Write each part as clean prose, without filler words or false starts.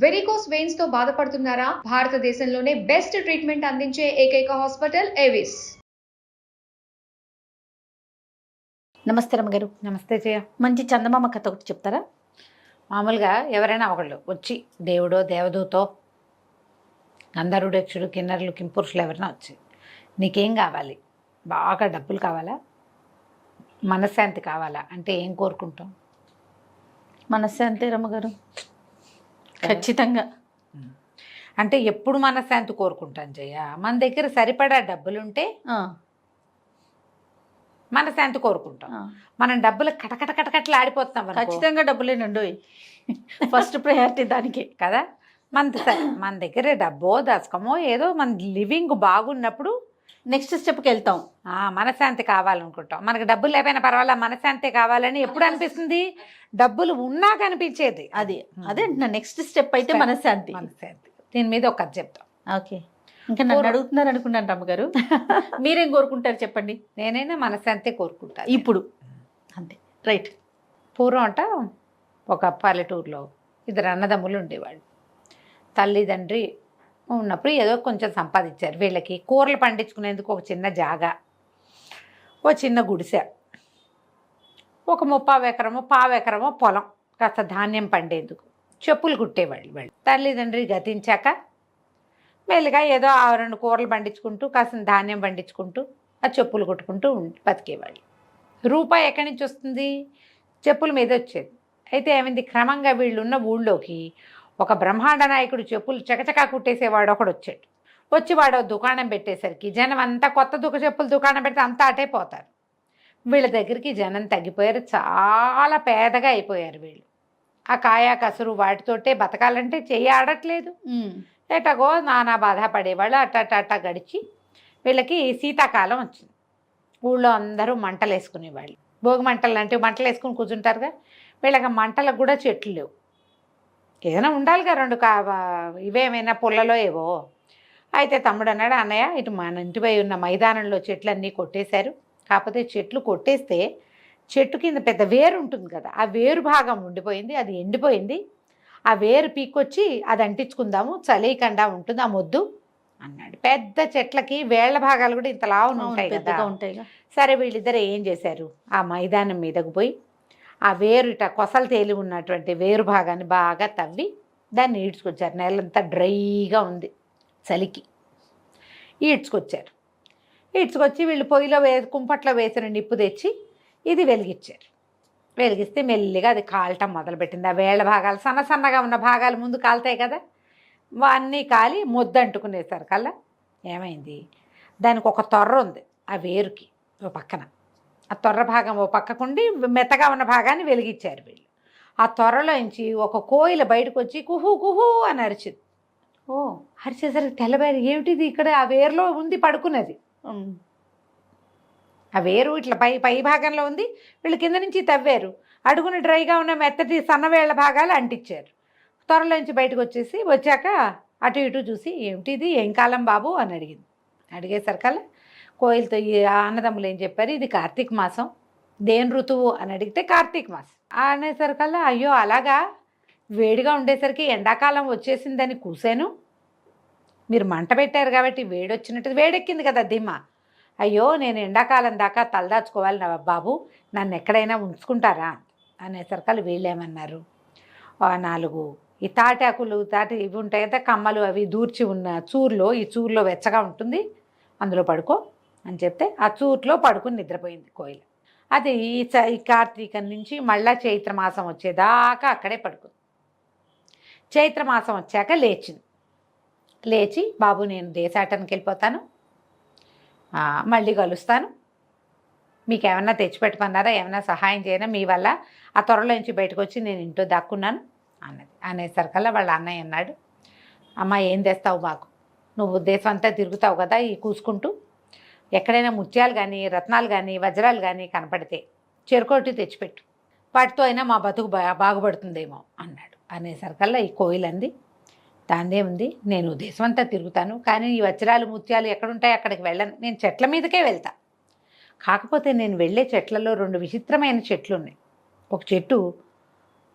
Varicose veins తో బాధపడుతున్నారా? భారతదేశంలోనే బెస్ట్ ట్రీట్మెంట్ అందించే ఏకైక హాస్పిటల్ ఏవిస్. నమస్తే రమ్మగారు. నమస్తే జయ. మంచి చందమామ కథ ఒకటి చెప్తారా? మామూలుగా ఎవరైనా ఒకళ్ళు వచ్చి దేవుడో దేవదూతో గంధర్వుడక్షుడు కిన్నరులు కింపురుషులు ఎవరైనా వచ్చి నీకేం కావాలి, బాగా డబ్బులు కావాలా, మనశ్శాంతి కావాలా అంటే ఏం కోరుకుంటాం? మనశ్శాంతి రమ్మగారు, ఖచ్చితంగా. అంటే ఎప్పుడు మనశ్శాంతి కోరుకుంటాం జయ. మన దగ్గర సరిపడా డబ్బులుంటే మనశ్శాంతి కోరుకుంటాం. మనం డబ్బులు కటకట కటకట్లు ఆడిపోతాం. ఖచ్చితంగా డబ్బులేనండి, ఫస్ట్ ప్రయారిటీ దానికి కదా. మన దగ్గర డబ్బో దశకమో ఏదో మన లివింగ్ బాగున్నప్పుడు నెక్స్ట్ స్టెప్కి వెళ్తాం. మనశ్శాంతి కావాలనుకుంటాం. మనకు డబ్బులు లేకపోయినా పర్వాలా, మనశ్శాంతి కావాలని ఎప్పుడు అనిపిస్తుంది? డబ్బులు ఉన్నా కనిపించేది అది. అదే నెక్స్ట్ స్టెప్ అయితే మనశ్శాంతి. దీని మీద ఒక కథ చెప్తాం. ఓకే, ఇంకా నన్ను అడుగుతున్నారు అనుకున్నాను రమ్మగారు. మీరేం కోరుకుంటారు చెప్పండి? నేనైనా మనశ్శాంతి కోరుకుంటాను ఇప్పుడు. అంతే, రైట్. పూర్వం అంట ఒక పల్లెటూరులో ఇద్దరు అన్నదమ్ములు ఉండేవాళ్ళు. తల్లిదండ్రి ఉన్నప్పుడు ఏదో కొంచెం సంపాదించారు. వీళ్ళకి కూరలు పండించుకునేందుకు ఒక చిన్న జాగా, ఓ చిన్న గుడిసె, ఒక 30 ఎకరమో 15 ఎకరమో పొలం, కాస్త ధాన్యం పండేందుకు చెప్పులు కుట్టేవాళ్ళు. వాళ్ళు తల్లిదండ్రి గతించాక మెల్లిగా ఏదో 2 కూరలు పండించుకుంటూ కాస్త ధాన్యం పండించుకుంటూ ఆ చెప్పులు కుట్టుకుంటూ బతికేవాళ్ళు. రూపాయి ఎక్కడి నుంచి వస్తుంది? చెప్పుల మీద వచ్చేది. అయితే ఏమైంది, క్రమంగా వీళ్ళున్న ఊళ్ళోకి ఒక బ్రహ్మాండ నాయకుడు చెప్పులు చకచకా కుట్టేసేవాడు ఒకడు వచ్చాడు. వచ్చి వాడు దుకాణం పెట్టేసరికి జనం అంతా కొత్త చెప్పులు దుకాణం పెడితే అంతా అటే పోతారు. వీళ్ళ దగ్గరికి జనం తగ్గిపోయారు, చాలా పేదగా అయిపోయారు వీళ్ళు. ఆ కాయా కసురు వాటితోటే బతకాలంటే చెయ్యి ఆడట్లేదు. ఎటగో నానా బాధ పడేవాళ్ళు. అట్ట గడిచి వీళ్ళకి శీతాకాలం వచ్చింది. ఊళ్ళో అందరూ మంటలు వేసుకునేవాళ్ళు. భోగి మంటలు అంటే మంటలు వేసుకుని కూర్చుంటారుగా. వీళ్ళకి మంటలకు కూడా చెట్లు లేవు. ఏదైనా ఉండాలిగా 2 ఇవేమైనా పుల్లలో ఏవో. అయితే తమ్ముడు అన్నాడు, అన్నయ్య ఇటు మన ఇంటిపై ఉన్న మైదానంలో చెట్లన్నీ కొట్టేశారు. కాకపోతే చెట్లు కొట్టేస్తే చెట్టు కింద పెద్ద వేరు ఉంటుంది కదా, ఆ వేరు భాగం ఉండిపోయింది, అది ఎండిపోయింది. ఆ వేరు పీక్కొచ్చి అది అంటించుకుందాము, చలికండా ఉంటుంది ఆ మొద్దు అన్నాడు. పెద్ద చెట్లకి వేళ్ల భాగాలు కూడా ఇంత లావున ఉంటాయి కదా. సరే వీళ్ళిద్దరు ఏం చేశారు, ఆ మైదానం మీదకు పోయి ఆ వేరు ఇట కొసలు తేలి ఉన్నటువంటి వేరు భాగాన్ని బాగా తవ్వి దాన్ని ఈడ్చుకొచ్చారు. నెలంతా డ్రైగా ఉంది చలికి. ఈడ్చుకొచ్చారు. ఈడ్చుకొచ్చి వీళ్ళు పొయ్యిలో కుంపట్లో వేసిన నిప్పు తెచ్చి ఇది వెలిగించారు. వెలిగిస్తే మెల్లిగా అది కాలటం మొదలుపెట్టింది. ఆ వేళ్ల భాగాలు సన్నగా ఉన్న భాగాలు ముందు కాలుతాయి కదా, అన్నీ కాలి ముద్ద అంటుకునేసారు కల్లా. ఏమైంది, దానికి ఒక తొర్ర ఉంది ఆ వేరుకి ఓ పక్కన. ఆ తొర్ర భాగం ఓ పక్కకుండి మెత్తగా ఉన్న భాగాన్ని వెలిగించారు వీళ్ళు. ఆ తొర్రలోంచి ఒక కోయిల బయటకు వచ్చి కుహు కుహు అని అరిచింది. అరిచేసరికి తెల్లబేరు, ఏమిటిది ఇక్కడ ఆ వేరులో ఉంది పడుకున్నది. ఆ వేరు ఇట్లా పై భాగంలో ఉంది, వీళ్ళు కింద నుంచి తవ్వారు. అడుగున డ్రైగా ఉన్న మెత్తటి సన్నవేళ్ల భాగాలు అంటించారు. త్వరలోంచి బయటకు వచ్చాక అటు ఇటు చూసి, ఏమిటిది, ఏం కాలం బాబు అని అడిగింది. అడిగేసరికల్లా కోయిలతో ఈ అన్నదమ్ములు ఏం చెప్పారు, ఇది కార్తీక మాసం. దేని ఋతువు అని అడిగితే కార్తీక మాసం అనేసరికల్లా, అయ్యో అలాగా, వేడిగా ఉండేసరికి ఎండాకాలం వచ్చేసిందని కూసాను. మీరు మంట పెట్టారు కాబట్టి వేడి వచ్చినట్టు, వేడెక్కింది కదా దిమ్మ. అయ్యో నేను ఎండాకాలం దాకా తలదాచుకోవాలి నా బాబు, నన్ను ఎక్కడైనా ఉంచుకుంటారా అనేసరికల్లా వీళ్ళేమన్నారు, 4 ఈ తాటాకులు ఇవి ఉంటాయి కదా, కమ్మలు అవి దూర్చి ఉన్న చూరులో, ఈ చూరులో వెచ్చగా ఉంటుంది, అందులో పడుకో అని చెప్తే ఆ చూరులో పడుకుని నిద్రపోయింది కోయిల. అది ఈ కార్తీకం నుంచి మళ్ళా చైత్రమాసం వచ్చేదాకా అక్కడే పడుకుంది. చైత్రమాసం వచ్చాక లేచి బాబు నేను దేశాటనకి వెళ్ళిపోతాను, మళ్ళీ కలుస్తాను, మీకు ఏమన్నా తెచ్చిపెట్టుకున్నారా, ఏమైనా సహాయం చేయనా మీ వల్ల, ఆ త్వరలోంచి బయటకు వచ్చి నేను ఇంట్లో దాక్కున్నాను అన్నది. అనేసరికల్లా వాళ్ళ అన్నయ్య అన్నాడు, అమ్మ ఏం తెస్తావు మాకు, నువ్వు దేశం అంతా తిరుగుతావు కదా ఈ కూసుకుంటూ, ఎక్కడైనా ముత్యాలు కానీ రత్నాలు కానీ వజ్రాలు కానీ కనపడితే చెరుకోటి తెచ్చిపెట్టు, వాటితో అయినా మా బతుకు బాగుపడుతుందేమో అన్నాడు. అనేసరికల్లా ఈ కోయిలంది, దాందే ఉంది, నేను దేశం అంతా తిరుగుతాను, కానీ ఈ వజ్రాలు ముత్యాలు ఎక్కడుంటాయి అక్కడికి వెళ్ళను, నేను చెట్ల మీదకే వెళ్తా. కాకపోతే నేను వెళ్ళే చెట్లలో 2 విచిత్రమైన చెట్లు ఉన్నాయి. ఒక చెట్టు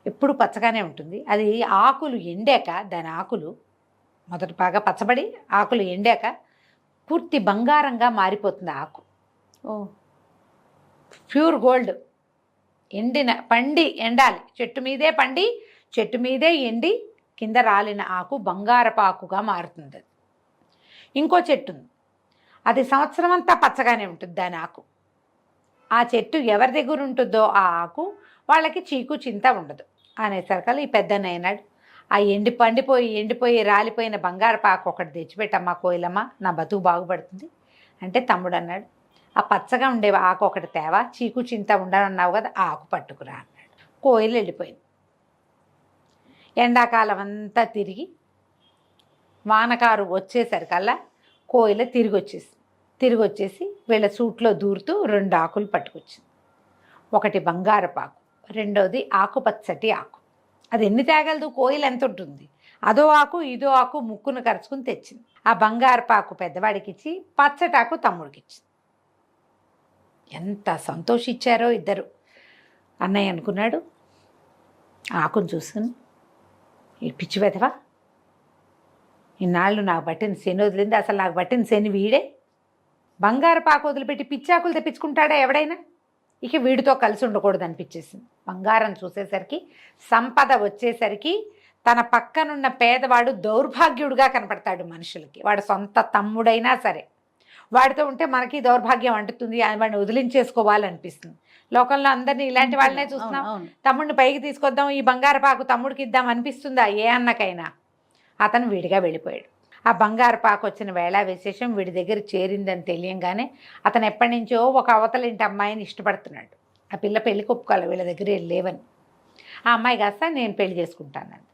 ఎప్పుడు పచ్చగానే ఉంటుంది. అది ఆకులు ఎండాక దాని ఆకులు మొదట బాగా పచ్చబడి ఆకులు ఎండాక పూర్తి బంగారంగా మారిపోతుంది ఆకు. ఓ ప్యూర్ గోల్డ్. పండి ఎండాలి, చెట్టు మీదే పండి చెట్టు మీదే ఎండి కింద రాలిన ఆకు బంగారపు ఆకుగా మారుతుంది. అది ఇంకో చెట్టు ఉంది, అది సంవత్సరం అంతా పచ్చగానే ఉంటుంది దాని ఆకు. ఆ చెట్టు ఎవరి దగ్గర ఉంటుందో ఆ ఆకు వాళ్ళకి చీకు చింత ఉండదు అనేసరికల్లా ఈ పెద్దన్న అయినాడు, ఆ ఎండిపోయి రాలిపోయిన బంగారపు ఆకు ఒకటి తెచ్చిపెట్టమ్మా కోయిలమ్మ, నా బతుకు బాగుపడుతుంది అంటే తమ్ముడు అన్నాడు, ఆ పచ్చగా ఉండే ఆకు ఒకటి తేవా, చీకు చింత ఉండనన్నావు కదా, ఆ ఆకు పట్టుకురా అన్నాడు. కోయిలు వెళ్ళిపోయింది. ఎండాకాలం అంతా తిరిగి వానకారు వచ్చేసరికల్లా కోయిల తిరిగి వచ్చేసి వీళ్ళ సూట్లో దూరుతూ 2 ఆకులు పట్టుకొచ్చింది. ఒకటి బంగారపు ఆకు, రెండోది ఆకుపచ్చటి ఆకు. అది ఎన్ని తేగలదు, కోయిల ఎంత ఉంటుంది, అదో ఆకు ఇదో ఆకు ముక్కును కరుచుకుని తెచ్చింది. ఆ బంగారపు ఆకు పెద్దవాడికి ఇచ్చి పచ్చటాకు తమ్ముడికి ఇచ్చింది. ఎంత సంతోషించారో ఇద్దరు. అన్నయ్య అనుకున్నాడు ఆకును చూసుకుని, ఈ పిచ్చి వెధవా, ఇన్నాళ్ళు నాకు పట్టిన శని వదిలింది, అసలు నాకు పట్టిన శని వీడే. బంగారపు ఆకు వదిలిపెట్టి పిచ్చాకులు తెప్పించుకుంటాడా ఎవడైనా, ఇక వీడితో కలిసి ఉండకూడదు అనిపించేసింది. బంగారం చూసేసరికి, సంపద వచ్చేసరికి తన పక్కనున్న పేదవాడు దౌర్భాగ్యుడుగా కనపడతాడు మనుషులకి. వాడు సొంత తమ్ముడైనా సరే వాడితో ఉంటే మనకి దౌర్భాగ్యం అంటుతుంది, వాడిని వదిలించేసుకోవాలనిపిస్తుంది. లోకంలో అందరినీ ఇలాంటి వాళ్ళనే చూస్తున్నాం. తమ్ముడిని పైకి తీసుకొద్దాం, ఈ బంగారపాకు తమ్ముడికి ఇద్దాం అనిపిస్తుందా ఏ అన్నకైనా. అతను విడిగా వెళ్ళిపోయాడు. ఆ బంగారపాకు వచ్చిన వేళ విశేషం వీడి దగ్గర చేరిందని తెలియంగానే అతను ఎప్పటి నుంచో ఒక అవతలింటి అమ్మాయిని ఇష్టపడుతున్నాడు. ఆ పిల్ల పెళ్లి ఒప్పుకోవాలి, వీళ్ళ దగ్గర లేవని. ఆ అమ్మాయి కాస్త నేను పెళ్లి చేసుకుంటానండి.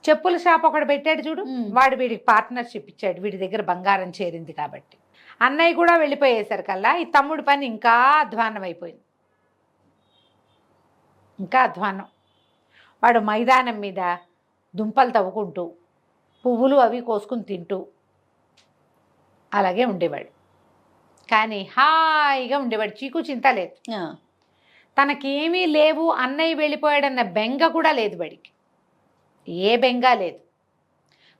చెప్పుల షాప్ ఒకటి పెట్టాడు చూడు, వాడు వీడికి పార్ట్నర్షిప్ ఇచ్చాడు, వీడి దగ్గర బంగారం చేరింది కాబట్టి. అన్నయ్య కూడా వెళ్ళిపోయేసరికల్లా ఈ తమ్ముడి పని ఇంకా అధ్వాన్నం అయిపోయింది. ఇంకా అధ్వాన్నం. వాడు మైదానం మీద దుంపలు తవ్వుకుంటూ పువ్వులు అవి కోసుకుని తింటూ అలాగే ఉండేవాడు. కానీ హాయిగా ఉండేవాడు, చీకు చింత లేదు. తనకేమీ లేవు, అన్నయ్య వెళ్ళిపోయాడన్న బెంగ కూడా లేదు వాడికి, ఏ బెంగ లేదు.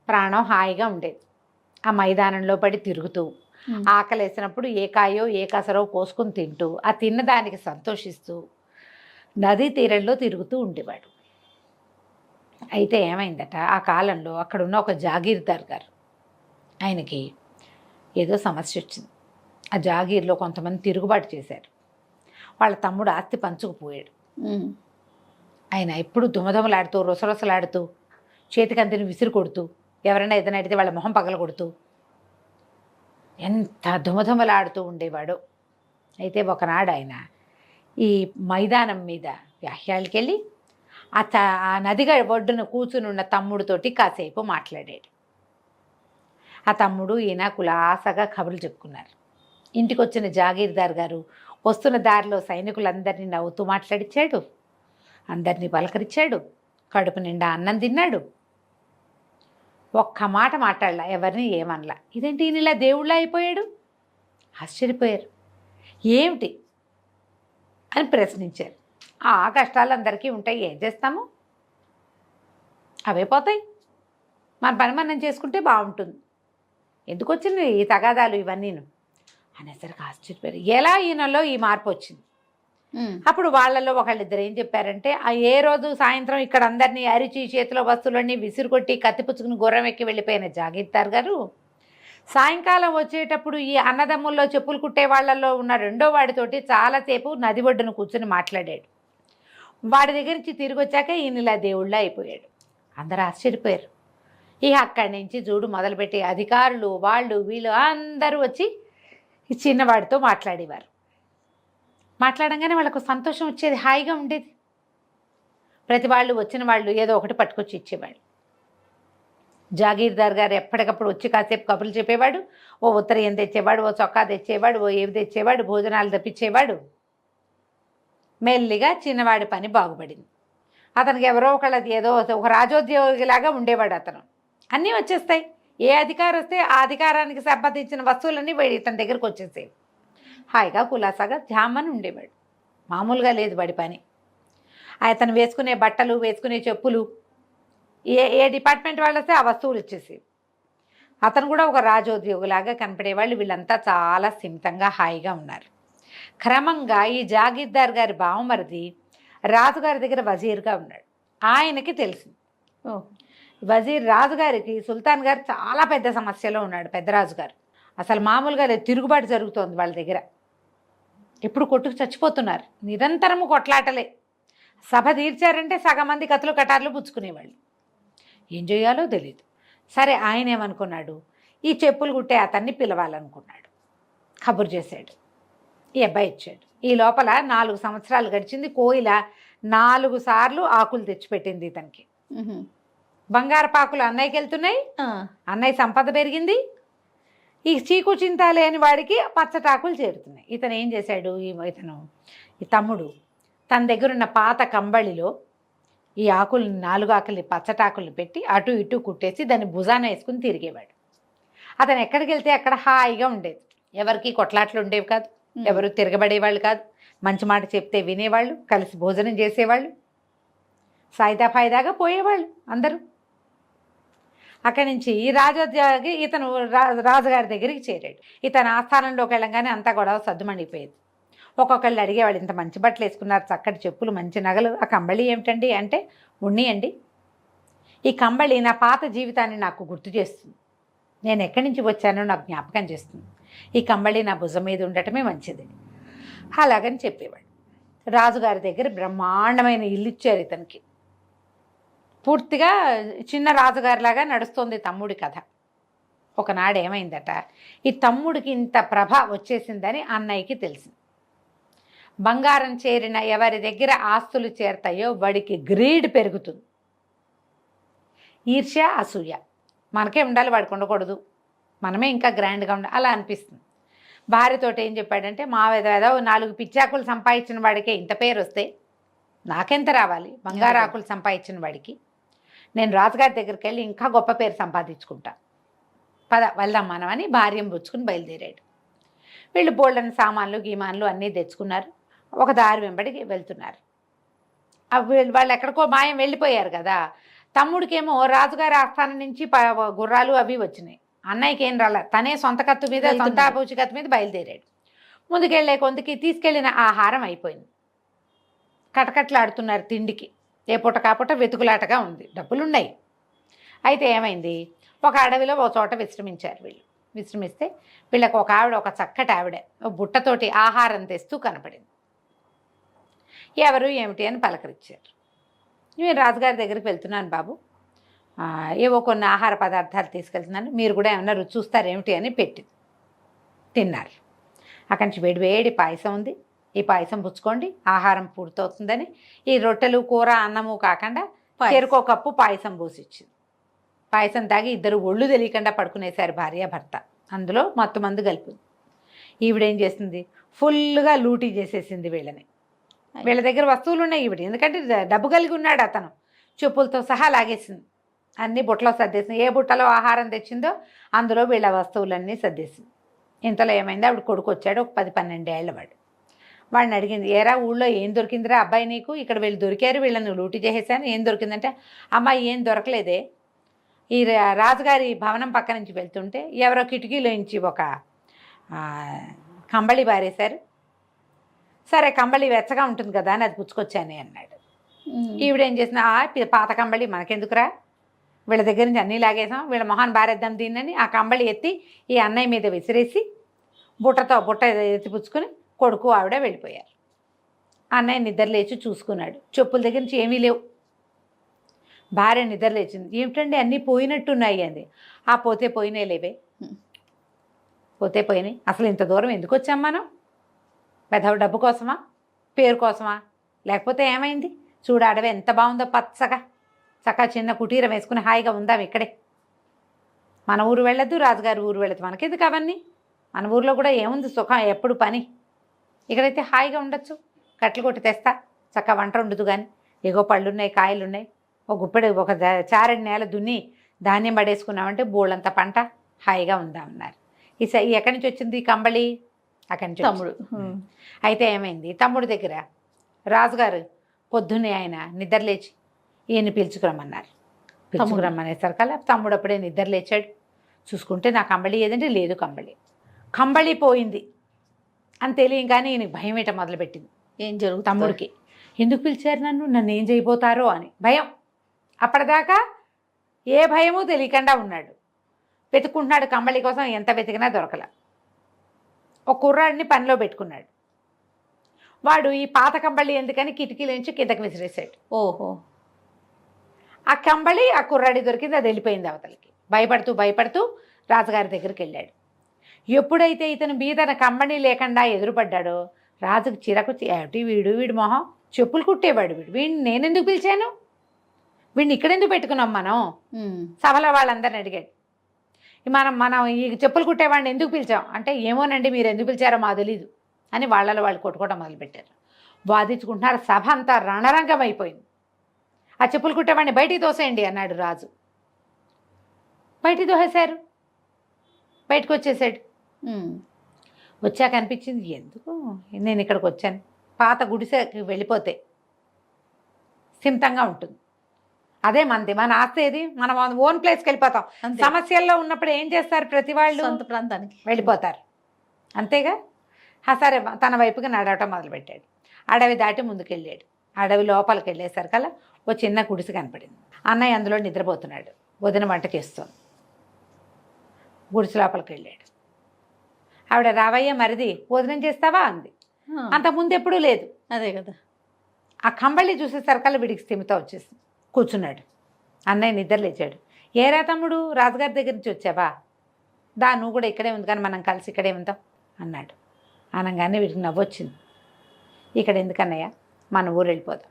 ప్రాణం హాయిగా ఉండేది. ఆ మైదానంలో పడి తిరుగుతూ ఆకలేసినప్పుడు ఏ కాయో ఏ కసరో కోసుకుని తింటూ ఆ తిన్నదానికి సంతోషిస్తూ నదీ తీరంలో తిరుగుతూ ఉండేవాడు. అయితే ఏమైందట, ఆ కాలంలో అక్కడున్న ఒక జాగీర్దార్ గారు, ఆయనకి ఏదో సమస్య వచ్చింది. ఆ జాగీర్లో కొంతమంది తిరుగుబాటు చేశారు. వాళ్ళ తమ్ముడు ఆస్తి పంచుకుపోయాడు. ఆయన ఎప్పుడు దుమదుమలాడుతూ రొసరొసలాడుతూ చేతికంతిని విసిరి కొడుతూ ఎవరైనా ఏదైనా అడిగితే వాళ్ళ మొహం పగల కొడుతూ ఎంత దుమదుమలాడుతూ ఉండేవాడు. అయితే ఒకనాడు ఆయన ఈ మైదానం మీద వ్యాహ్యాలకి వెళ్ళి ఆ నదిగా ఒడ్డున కూర్చునున్న తమ్ముడితోటి కాసేపు మాట్లాడాడు. ఆ తమ్ముడు ఈయన కులాసగా కబుర్లు చెప్పుకున్నారు. ఇంటికి వచ్చిన జాగీర్దార్ గారు వస్తున్న దారిలో సైనికులందరినీ నవ్వుతూ మాట్లాడిచ్చాడు, అందరినీ పలకరించాడు, కడుపు నిండా అన్నం తిన్నాడు. ఒక్క మాట మాట్లాడలా, ఎవరిని ఏమనలా. ఇదేంటి ఈయన ఇలా దేవుళ్ళ అయిపోయాడు? ఆశ్చర్యపోయారు. ఏమిటి అని ప్రశ్నించారు. ఆ కష్టాలు అందరికీ ఉంటాయి, ఏం చేస్తాము, అవే పోతాయి, మన పని మనం చేసుకుంటే బాగుంటుంది, ఎందుకు వచ్చింది ఈ తగాదాలు ఇవన్నీను అనేసరికి ఆశ్చర్యపోయారు. ఎలా ఈయనలో ఈ మార్పు వచ్చింది? అప్పుడు వాళ్ళలో ఒకళ్ళిద్దరు ఏం చెప్పారంటే, ఆ ఏ రోజు సాయంత్రం ఇక్కడ అందరినీ అరిచి చేతిలో వస్తువులన్నీ విసిరుకొట్టి కత్తిపుచ్చుకుని గుర్రం ఎక్కి వెళ్ళిపోయిన జాగీర్దార్ గారు సాయంకాలం వచ్చేటప్పుడు ఈ అన్నదమ్ముల్లో చెప్పులు కుట్టే వాళ్ళల్లో ఉన్న రెండో వాడితోటి చాలాసేపు నది ఒడ్డును కూర్చొని మాట్లాడాడు. వాడి దగ్గర నుంచి తిరిగి వచ్చాక ఈయన ఇలా దేవుళ్ళ అయిపోయాడు. అందరూ ఆశ్చర్యపోయారు. ఇక అక్కడి నుంచి చూడు మొదలుపెట్టి అధికారులు వాళ్ళు వీళ్ళు అందరూ వచ్చి ఈ చిన్నవాడితో మాట్లాడేవారు. మాట్లాడంగానే వాళ్ళకు సంతోషం వచ్చేది, హాయిగా ఉండేది. ప్రతి వాళ్ళు వచ్చిన వాళ్ళు ఏదో ఒకటి పట్టుకొచ్చి ఇచ్చేవాళ్ళు. జాగీర్దార్ గారు ఎప్పటికప్పుడు వచ్చి కాసేపు కబుర్లు చెప్పేవాడు. ఓ ఉత్తరీయం తెచ్చేవాడు, ఓ చొక్కా తెచ్చేవాడు, ఓ ఏవి తెచ్చేవాడు, భోజనాలు తెప్పించేవాడు. మెల్లిగా చిన్నవాడి పని బాగుపడింది. అతనికి ఎవరో ఒకళ్ళది ఏదో ఒక రాజోద్యోగిలాగా ఉండేవాడు. అతను అన్నీ వచ్చేస్తాయి, ఏ అధికారం వస్తే ఆ అధికారానికి సంబంధించిన వస్తువులన్నీ ఇతని దగ్గరకు వచ్చేసేవి. హాయిగా కులాసాగా జామని ఉండేవాడు. మామూలుగా లేదు వాడి పని. అతను వేసుకునే బట్టలు, వేసుకునే చెప్పులు, ఏ ఏ డిపార్ట్మెంట్ వాళ్ళు వస్తే ఆ వస్తువులు ఇచ్చేసి, అతను కూడా ఒక రాజోద్యోగులాగా కనపడేవాళ్ళు. వీళ్ళంతా చాలా స్థిమితంగా హాయిగా ఉన్నారు. క్రమంగా ఈ జాగీర్దార్ గారి బావమరిది రాజుగారి దగ్గర వజీర్గా ఉన్నాడు. ఆయనకి తెలిసింది వజీర్ రాజుగారికి సుల్తాన్ గారు చాలా పెద్ద సమస్యలో ఉన్నాడు. పెద్దరాజు గారు అసలు మామూలుగా లేదు, తిరుగుబాటు జరుగుతోంది వాళ్ళ దగ్గర. ఎప్పుడు కొట్టుకు చచ్చిపోతున్నారు, నిరంతరము కొట్లాటలే. సభ తీర్చారంటే సగం మంది కత్తులు కటార్లు పుచ్చుకునేవాళ్ళు. ఏం చేయాలో తెలియదు. సరే, ఆయన ఏమనుకున్నాడు, ఈ చెప్పులు కుట్టే అతన్ని పిలవాలనుకున్నాడు. కబురు చేశాడు, ఈ అబ్బాయి ఇచ్చాడు. ఈ లోపల 4 సంవత్సరాలు గడిచింది. కోయిల 4 సార్లు ఆకులు తెచ్చిపెట్టింది ఇతనికి. బంగారపాకులు అన్నయ్యకి వెళ్తున్నాయి, అన్నయ్య సంపద పెరిగింది. ఈ చీకు చింత లేని వాడికి పచ్చటాకులు చేరుతున్నాయి. ఇతను ఏం చేశాడు, ఈ తమ్ముడు తన దగ్గర ఉన్న పాత కంబళిలో ఈ ఆకుల్ని 4 ఆకుల్ని పచ్చటాకుల్ని పెట్టి అటు ఇటు కుట్టేసి దాన్ని భుజాన వేసుకుని తిరిగేవాడు. అతను ఎక్కడికి వెళ్తే అక్కడ హాయిగా ఉండేది. ఎవరికి కొట్లాట్లు ఉండేవి కాదు, ఎవరు తిరగబడేవాళ్ళు కాదు. మంచి మాట చెప్తే వినేవాళ్ళు, కలిసి భోజనం చేసేవాళ్ళు, సాయిదా ఫాయిదాగా పోయేవాళ్ళు అందరూ. అక్కడి నుంచి రాజోద్యోగి ఇతను రాజుగారి దగ్గరికి చేరాడు. ఇతను ఆస్థానంలోకి వెళ్ళంగానే అంతా గొడవ సద్దుమణిపోయేది. ఒక్కొక్కళ్ళు అడిగేవాళ్ళు, ఇంత మంచి బట్టలు వేసుకున్నారు, చక్కటి చెప్పులు, మంచి నగలు, ఆ కంబళి ఏమిటండి అంటే, ఉన్నియండి, ఈ కంబళి నా పాత జీవితాన్ని నాకు గుర్తు చేస్తుంది, నేను ఎక్కడి నుంచి వచ్చానో నాకు జ్ఞాపకం చేస్తుంది, ఈ కంబళి నా భుజం మీద ఉండటమే మంచిది అలాగని చెప్పేవాడు. రాజుగారి దగ్గర బ్రహ్మాండమైన ఇల్లు ఇచ్చారు ఇతనికి. పూర్తిగా చిన్న రాజుగారిలాగా నడుస్తోంది తమ్ముడి కథ. ఒకనాడు ఏమైందట, ఈ తమ్ముడికి ఇంత ప్రభ వచ్చేసిందని అన్నయ్యకి తెలిసింది. బంగారం చేరిన ఎవరి దగ్గర ఆస్తులు చేరతాయో వాడికి గ్రీడ్ పెరుగుతుంది. ఈర్ష్య, అసూయ. మనకే ఉండాలి, వాడికి ఉండకూడదు, మనమే ఇంకా గ్రాండ్గా ఉండాలి అలా అనిపిస్తుంది. భార్యతోటి ఏం చెప్పాడంటే, మా ఏదో 4 పిచ్చాకులు సంపాదించిన వాడికే ఇంత పేరు వస్తే నాకెంత రావాలి, బంగారాకులు సంపాదించిన వాడికి. నేను రాజుగారి దగ్గరికి వెళ్ళి ఇంకా గొప్ప పేరు సంపాదించుకుంటా, పద వెళ్దాం మనం అని భార్యను పుచ్చుకుని బయలుదేరాడు. వీళ్ళు బోల్డని సామాన్లు గీమాన్లు అన్నీ తెచ్చుకున్నారు. ఒక దారి వెంబడికి వెళ్తున్నారు. వాళ్ళు ఎక్కడికో మాయం వెళ్ళిపోయారు కదా. తమ్ముడికేమో రాజుగారి ఆస్థానం నుంచి గుర్రాలు అవి వచ్చినాయి. అన్నయ్యకి ఏం రాలే, తనే సొంత కత్తు మీద, సొంత పూచి కత్తు మీద బయలుదేరాడు. ముందుకెళ్ళే కొంతకి తీసుకెళ్ళిన ఆహారం అయిపోయింది. కటకట్లాడుతున్నారు తిండికి. ఏ పూట కాపూట వెతుకులాటగా ఉంది, డబ్బులున్నాయి. అయితే ఏమైంది, ఒక అడవిలో ఒక చోట విశ్రమించారు వీళ్ళు. విశ్రమిస్తే వీళ్ళకి ఒక ఆవిడ, ఒక చక్కటి ఆవిడ బుట్టతోటి ఆహారం తెస్తూ కనపడింది. ఎవరు ఏమిటి అని పలకరించారు. నేను రాజుగారి దగ్గరికి వెళ్తున్నాను బాబు, ఏవో కొన్ని ఆహార పదార్థాలు తీసుకెళ్తున్నాను, మీరు కూడా ఏమన్నా రుచి చూస్తారేమిటి అని పెట్టి తిన్నారు. అక్కడి నుంచి వేడి వేడి పాయసం ఉంది, ఈ పాయసం పుచ్చుకోండి, ఆహారం పూర్తవుతుందని ఈ రొట్టెలు కూర అన్నము కాకుండా చెరుకో కప్పు పాయసం పోసిచ్చింది. పాయసం తాగి ఇద్దరు ఒళ్ళు తెలియకుండా పడుకునేశారు భార్యాభర్త. అందులో మొత్తం మందు కలిపింది. ఈవిడేం చేసింది, ఫుల్గా లూటీ చేసేసింది వీళ్ళని. వీళ్ళ దగ్గర వస్తువులు ఉన్నాయి ఈవిడ, ఎందుకంటే డబ్బు కలిగి ఉన్నాడు అతను. చెప్పులతో సహా లాగేసింది, అన్నీ బుట్టలో సర్దేసింది. ఏ బుట్టలో ఆహారం తెచ్చిందో అందులో వీళ్ళ వస్తువులన్నీ సర్దేసింది. ఇంతలో ఏమైంది, ఆవిడ కొడుకు వచ్చాడు, ఒక 10-12 ఏళ్ళ వాడు. వాడిని అడిగింది, ఏరా ఊళ్ళో ఏం దొరికిందిరా అబ్బాయి నీకు, ఇక్కడ వీళ్ళు దొరికారు, వీళ్ళని లూటీ చేసేసాను, ఏం దొరికిందంటే, అమ్మాయి ఏం దొరకలేదే, ఈ రాజుగారి భవనం పక్క నుంచి వెళ్తుంటే ఎవరో కిటికీలో నుంచి ఒక కంబళి బారేశారు, సరే కంబళి వెచ్చగా ఉంటుంది కదా అని అది పుచ్చుకొచ్చానే అన్నాడు. ఈవిడేం చేసిన, పాత కంబళి మనకెందుకురా, వీళ్ళ దగ్గర నుంచి అన్నీ లాగేసాం, వీళ్ళ మొహాన్ని బారేద్దాం దీన్నని ఆ కంబళి ఎత్తి ఈ అన్నయ్య మీద విసిరేసి బుట్ట ఎత్తి పుచ్చుకొని కొడుకు ఆవిడ వెళ్ళిపోయారు. అన్నయ్య నిద్రలేచి చూసుకున్నాడు, చెప్పుల దగ్గర నుంచి ఏమీ లేవు. భార్య నిద్రలేచింది, ఏమిటండి అన్నీ పోయినట్టున్నాయి అంది. ఆ పోతే పోయినాయి లేవే, పోతే పోయినాయి, అసలు ఇంత దూరం ఎందుకు వచ్చాం మనం, పెద్ద డబ్బు కోసమా, పేరు కోసమా, లేకపోతే ఏమైంది, చూడు అడవి ఎంత బాగుందో, పచ్చగా చక్కగా చిన్న కుటీరం వేసుకుని హాయిగా ఉందాం ఇక్కడే, మన ఊరు వెళ్ళొద్దు, రాజుగారి ఊరు వెళ్ళదు, మనకెందుకు అవన్నీ, మన ఊరిలో కూడా ఏముంది సుఖం, ఎప్పుడు పని, ఇక్కడైతే హాయిగా ఉండొచ్చు, కట్టెలు కొట్టి తెస్తా, చక్కగా వంట ఉండదు కానీ, ఎగో పళ్ళున్నాయి, కాయలున్నాయి, ఒక గుప్పెడు ఒక చారెడు నేల దున్ని ధాన్యం పడేసుకున్నామంటే బోళ్ళంత పంట, హాయిగా ఉందామన్నారు. ఎక్కడి నుంచి వచ్చింది ఈ కంబళి, అక్కడి నుంచి తమ్ముడు. అయితే ఏమైంది, తమ్ముడి దగ్గర రాజుగారు పొద్దున్నే ఆయన నిద్ర లేచి ఈయన్ని పిలుచుకురమ్మన్నారు. పిలుచుకురమ్మనేసరికల్లా తమ్ముడు అప్పుడే నిద్ర లేచాడు. చూసుకుంటే నా కంబళి ఏదంటే లేదు, కంబళి పోయింది అని తెలియగానే ఈయనకి భయం వేయటం మొదలుపెట్టింది. ఏం జరుగుతుంది తమ్ముడికి, ఎందుకు పిలిచారు నన్ను ఏం చేయబోతారో అని భయం. అప్పటిదాకా ఏ భయమూ తెలియకుండా ఉన్నాడు. వెతుక్కుంటున్నాడు కంబళి కోసం, ఎంత వెతికినా దొరకల. ఒక కుర్రాడిని పనిలో పెట్టుకున్నాడు. వాడు ఈ పాత కంబళి ఎందుకని కిటికీల నుంచి కిందకి విసిరేసాడు. ఓహో, ఆ కంబళి ఆ కుర్రాడి దొరికింది, అది వెళ్ళిపోయింది అవతలకి. భయపడుతూ రాజుగారి దగ్గరికి వెళ్ళాడు. ఎప్పుడైతే ఇతను మీద కంబళి లేకుండా ఎదురుపడ్డాడో రాజుకు చిరకు, వీడి మొహం చెప్పులు కుట్టేవాడు, వీడిని నేనెందుకు పిలిచాను, వీడిని ఇక్కడెందుకు పెట్టుకున్నాం మనం, సభలో వాళ్ళందరిని అడిగాడు. మనం ఈ చెప్పులు కుట్టేవాడిని ఎందుకు పిలిచాం అంటే, ఏమోనండి మీరు ఎందుకు పిలిచారో మాకు తెలీదు అని వాళ్ళలో వాళ్ళు కొట్టుకోవడం మొదలుపెట్టారు. వాదించుకుంటున్నారు. సభ అంతా రణరంగం అయిపోయింది. ఆ చెప్పులు కుట్టేవాడిని బయటికి తోసేయండి అన్నాడు రాజు. బయటికి తోసేశారు. బయటకు వచ్చేసాడు. వచ్చాక అనిపించింది, ఎందుకు నేను ఇక్కడికి వచ్చాను, పాత గుడిసెకి వెళ్ళిపోతే సింతంగా ఉంటుంది, అదే మనది, మన ఆస్తి ఏది, మనం ఓన్ ప్లేస్కి వెళ్ళిపోతాం. సమస్యల్లో ఉన్నప్పుడు ఏం చేస్తారు, ప్రతి వాళ్ళు సొంత ప్రాంతానికి వెళ్ళిపోతారు, అంతేగా. సరే తన వైపుగా నడవటం మొదలుపెట్టాడు. అడవి దాటి ముందుకెళ్ళాడు. అడవి లోపలికి వెళ్ళేసరికల్లా ఓ చిన్న గుడిసె కనపడింది. అన్నయ్య అందులో నిద్రపోతున్నాడు. వదిన వంటకేస్తుంది. గుడిసె లోపలికి వెళ్ళాడు. ఆవిడ, రావయ్య మరిది, భోజనం చేస్తావా అంది. అంతకుముందు ఎప్పుడూ లేదు. అదే కదా. ఆ కంబళి చూసేసరికల్లా వీడికి స్థిమిత వచ్చేసి కూర్చున్నాడు. అన్నయ్య నిద్ర లేచాడు. ఏరా తమ్ముడు, రాజుగారి దగ్గర నుంచి వచ్చావా, నువ్వు కూడా ఇక్కడే ఉంది కానీ మనం కలిసి ఇక్కడే ఉందాం అన్నాడు. అనగానే వీడికి నవ్వొచ్చింది. ఇక్కడ ఎందుకన్నయ్య, మన ఊరు వెళ్ళిపోదాం,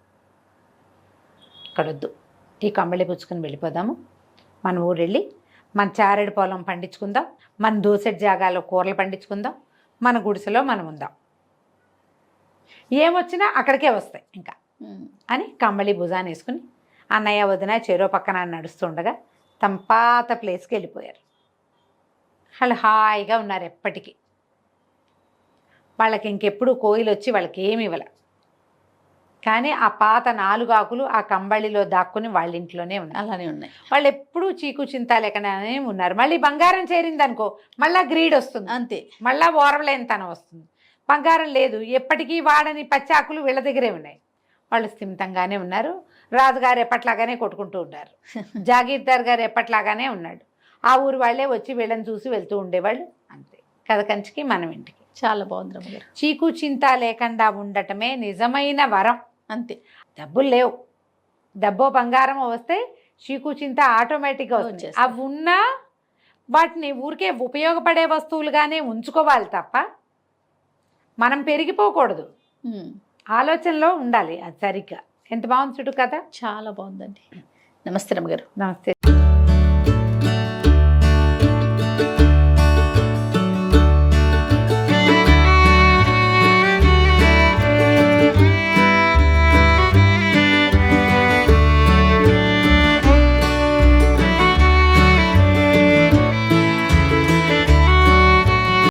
ఇక్కడొద్దు, ఈ కంబళి పుచ్చుకొని వెళ్ళిపోదాము, మన ఊరు వెళ్ళి మన చారెడు పొలం పండించుకుందాం, మన దోసెడ్ జాగాలో కూరలు పండించుకుందాం, మన గుడిసెలో మనం ఉందాం, ఏమొచ్చినా అక్కడికే వస్తాయి ఇంకా అని కంబళి భుజాన్ని వేసుకుని అన్నయ్య వదిన చెరో పక్కన నడుస్తుండగా తమ పాత ప్లేస్కి వెళ్ళిపోయారు. వాళ్ళు హాయిగా ఉన్నారు ఎప్పటికీ. వాళ్ళకి ఇంకెప్పుడు కోయిలు వచ్చి వాళ్ళకి ఏమి ఇవ్వలే. కానీ ఆ పాత 4 ఆకులు ఆ కంబళిలో దాక్కుని వాళ్ళ ఇంట్లోనే ఉన్నాయి. అలానే ఉన్నాయి. వాళ్ళు ఎప్పుడూ చీకు చింత లేకనే ఉన్నారు. మళ్ళీ బంగారం చేరింది అనుకో, మళ్ళీ గ్రీడ్ వస్తుంది, అంతే, మళ్ళీ ఓర్వలేనితనం వస్తుంది. బంగారం లేదు, ఎప్పటికీ వాడని పచ్చాకులు వీళ్ళ దగ్గరే ఉన్నాయి. వాళ్ళు స్థిమితంగానే ఉన్నారు. రాజుగారు ఎప్పట్లాగానే కొట్టుకుంటూ ఉన్నారు. జాగీర్దార్ గారు ఎప్పట్లాగానే ఉన్నాడు. ఆ ఊరు వాళ్ళే వచ్చి వీళ్ళని చూసి వెళ్తూ ఉండేవాళ్ళు, అంతే. కథ కంచికి మనం ఇంటికి. చాలా బాగుంది రమ్మగారు. చీకు చింత లేకుండా ఉండటమే నిజమైన వరం, అంతే. డబ్బులు లేవు, డబ్బో బంగారం వస్తే చీకు చింత ఆటోమేటిక్గా వస్తుంది. అవి ఉన్నా వాటిని ఊరికే ఉపయోగపడే వస్తువులుగానే ఉంచుకోవాలి తప్ప మనం పెరిగిపోకూడదు. ఆలోచనలో ఉండాలి. అది సరిగ్గా. ఎంత బాగుంది చూడు కథ. చాలా బాగుందండి. నమస్తే రమ్మగారు. నమస్తే.